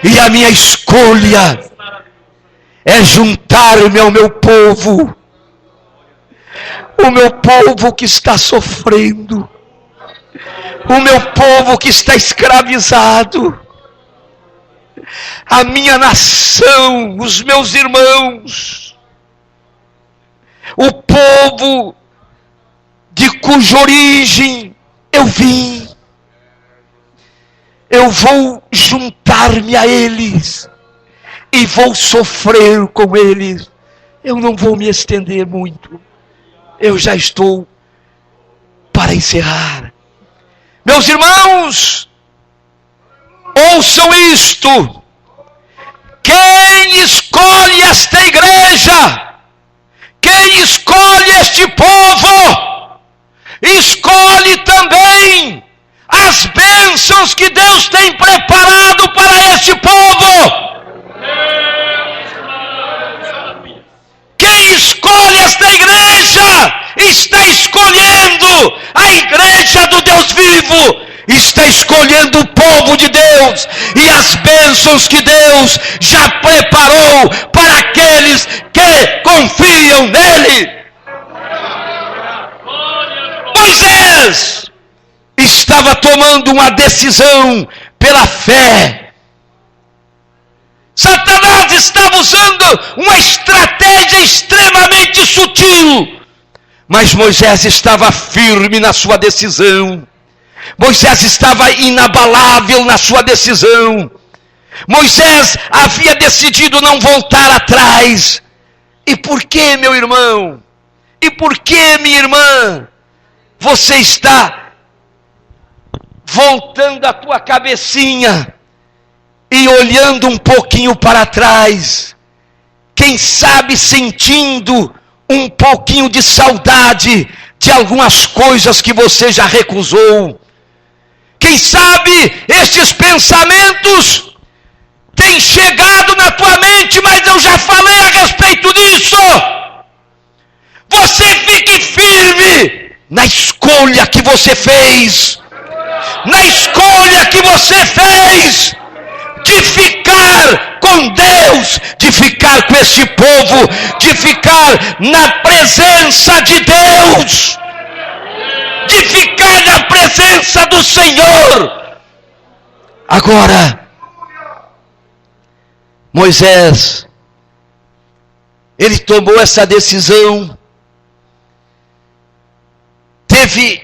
E a minha escolha é juntar-me ao meu povo. O meu povo que está sofrendo. O meu povo que está escravizado. A minha nação, os meus irmãos. O povo de cuja origem eu vim. Eu vou juntar-me a eles e vou sofrer com eles. Eu não vou me estender muito. Eu já estou para encerrar. Meus irmãos, ouçam isto. Quem escolhe esta igreja, quem escolhe este povo, escolhe também as bênçãos que Deus tem preparado para este povo. Quem escolhe esta igreja, está escolhendo a igreja do Deus vivo, está escolhendo o povo de Deus e as bênçãos que Deus já preparou para aqueles que confiam nele. Moisés estava tomando uma decisão pela fé. Satanás estava usando uma estratégia extremamente sutil, mas Moisés estava firme na sua decisão. Moisés estava inabalável na sua decisão. Moisés havia decidido não voltar atrás. E por que, meu irmão? E por que, minha irmã? Você está voltando a tua cabecinha e olhando um pouquinho para trás. Quem sabe sentindo um pouquinho de saudade de algumas coisas que você já recusou. Quem sabe estes pensamentos tem chegado na tua mente, mas eu já falei a respeito disso. Você fique firme na escolha que você fez. Na escolha que você fez de ficar com Deus, de ficar com esse povo, de ficar na presença de Deus, de ficar na presença do Senhor. Agora, Moisés, ele tomou essa decisão, teve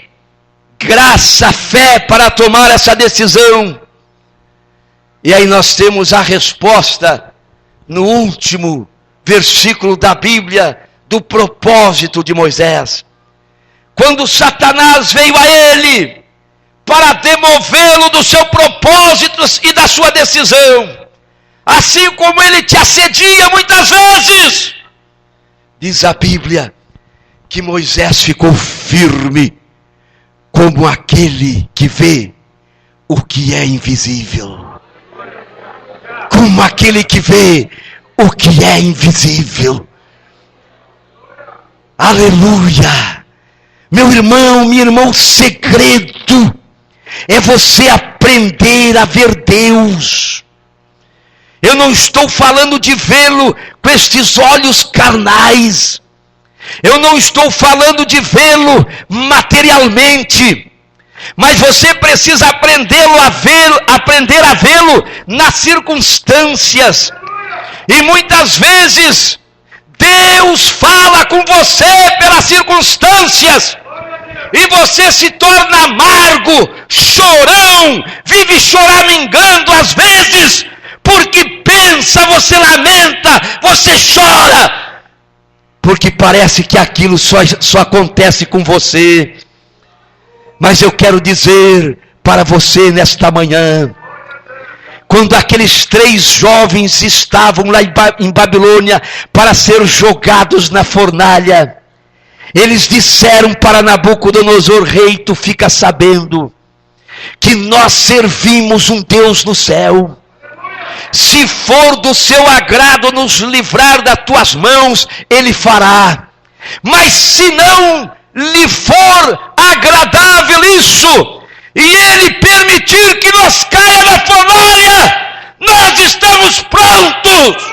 graça, fé para tomar essa decisão. E aí nós temos a resposta no último versículo da Bíblia do propósito de Moisés. Quando Satanás veio a ele para demovê-lo do seu propósito e da sua decisão, assim como ele te assedia muitas vezes, diz a Bíblia que Moisés ficou firme como aquele que vê o que é invisível. Como aquele que vê o que é invisível. Aleluia! Meu irmão, minha irmã, o segredo é você aprender a ver Deus. Eu não estou falando de vê-lo com estes olhos carnais. Eu não estou falando de vê-lo materialmente. Mas você precisa aprender a vê-lo nas circunstâncias. E muitas vezes Deus fala com você pelas circunstâncias. E você se torna amargo, chorão, vive choramingando às vezes, porque pensa, você lamenta, você chora, porque parece que aquilo só acontece com você. Mas eu quero dizer para você nesta manhã, quando aqueles 3 jovens estavam lá em Babilônia para ser jogados na fornalha, eles disseram para Nabucodonosor, rei, tu fica sabendo que nós servimos um Deus no céu. Se for do seu agrado nos livrar das tuas mãos, ele fará. Mas se não lhe for agradável isso, e ele permitir que nós caia na fornalha, nós estamos prontos.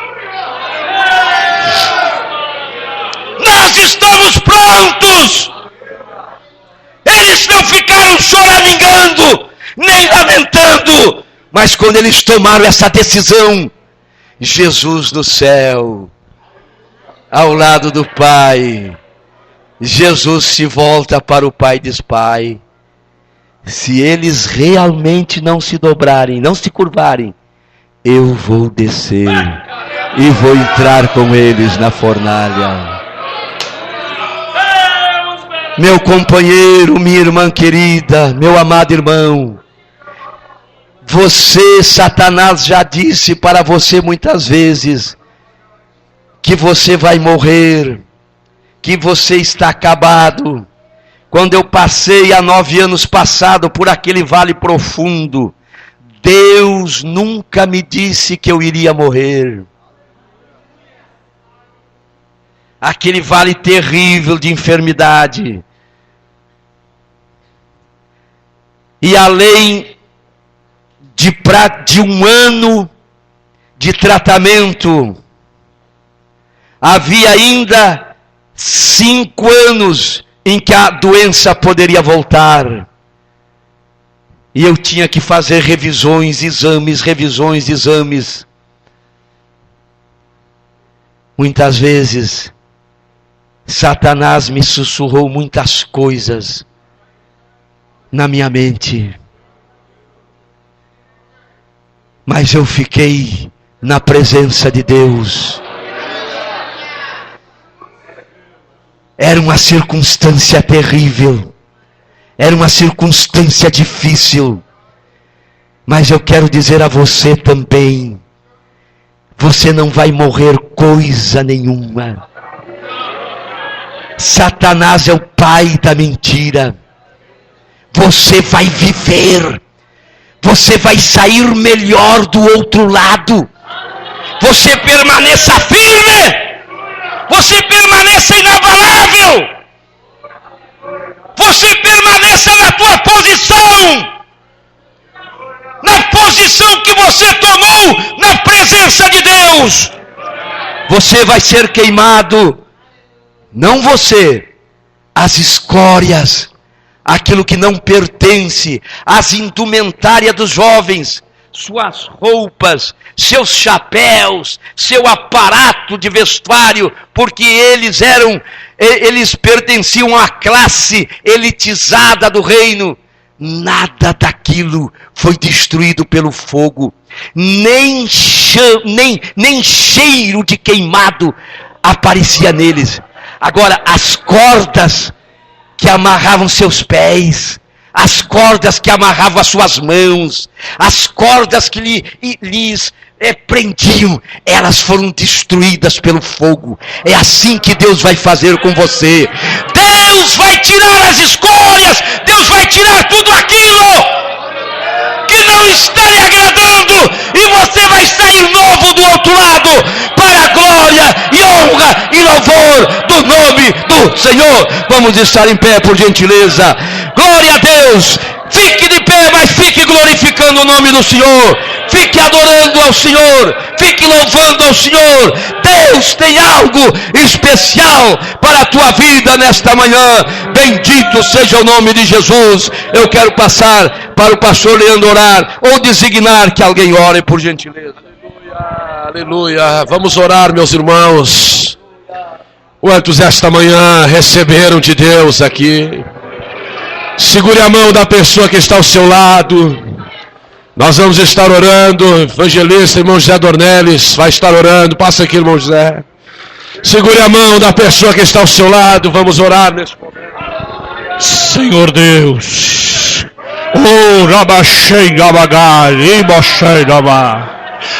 Nós estamos prontos. Eles não ficaram choramingando, nem lamentando, mas quando eles tomaram essa decisão, Jesus no céu, ao lado do Pai, Jesus se volta para o Pai e diz, Pai, se eles realmente não se dobrarem, não se curvarem, eu vou descer e vou entrar com eles na fornalha. Meu companheiro, minha irmã querida, meu amado irmão, você, Satanás já disse para você muitas vezes que você vai morrer, que você está acabado. Quando eu passei há 9 anos passado por aquele vale profundo, Deus nunca me disse que eu iria morrer. Aquele vale terrível de enfermidade. E além de 1 ano de tratamento, havia ainda 5 anos em que a doença poderia voltar. E eu tinha que fazer revisões, exames. Muitas vezes, Satanás me sussurrou muitas coisas na minha mente. Mas eu fiquei na presença de Deus. Era uma circunstância terrível. Era uma circunstância difícil. Mas eu quero dizer a você também, você não vai morrer coisa nenhuma. Satanás é o pai da mentira. Você vai viver. você vai sair melhor do outro lado. Você permaneça firme. Você permaneça inabalável. Você permaneça na tua posição. Na posição que você tomou na presença de Deus. Você vai ser queimado. Não você. As escórias. Aquilo que não pertence. As indumentárias dos jovens. Suas roupas, seus chapéus, seu aparato de vestuário, porque eles pertenciam à classe elitizada do reino. Nada daquilo foi destruído pelo fogo, nem cheiro de queimado aparecia neles. Agora, as cordas que amarravam seus pés, as cordas que amarravam as suas mãos, as cordas que lhes prendiam, elas foram destruídas pelo fogo. É assim que Deus vai fazer com você. Deus vai tirar as escórias, Deus vai tirar tudo aquilo que não está lhe agradando, e você vai sair novo do outro lado, para a glória e honra e louvor do nome do Senhor. Vamos estar em pé, por gentileza. Glória a Deus. Fique de pé, mas fique glorificando o nome do Senhor. Fique adorando ao Senhor. Fique louvando ao Senhor. Deus tem algo especial para a tua vida nesta manhã. Bendito seja o nome de Jesus. Eu quero passar para o pastor Leandro orar, ou designar que alguém ore, por gentileza. Aleluia, aleluia. Vamos orar, meus irmãos. Quantos esta manhã receberam de Deus aqui? Segure a mão da pessoa que está ao seu lado. Nós vamos estar orando. Evangelista, irmão José Dornelles, vai estar orando. Passa aqui, irmão José. Segure a mão da pessoa que está ao seu lado. Vamos orar nesse momento. Senhor Deus. Oh, Rabachei Gabagai, Ibachei Gabá.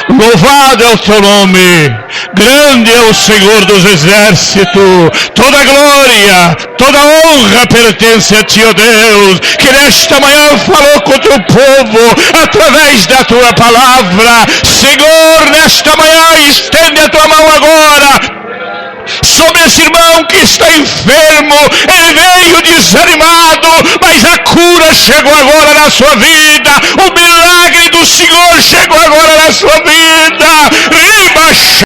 Louvado é o teu nome, grande é o Senhor dos exércitos, toda glória, toda honra pertence a ti, ó Deus, que nesta manhã falou com o teu povo, através da tua palavra. Senhor, nesta manhã estende a tua mão agora sobre esse irmão que está enfermo. Ele veio desanimado, mas a cura chegou agora na sua vida. O milagre do Senhor chegou agora na sua vida.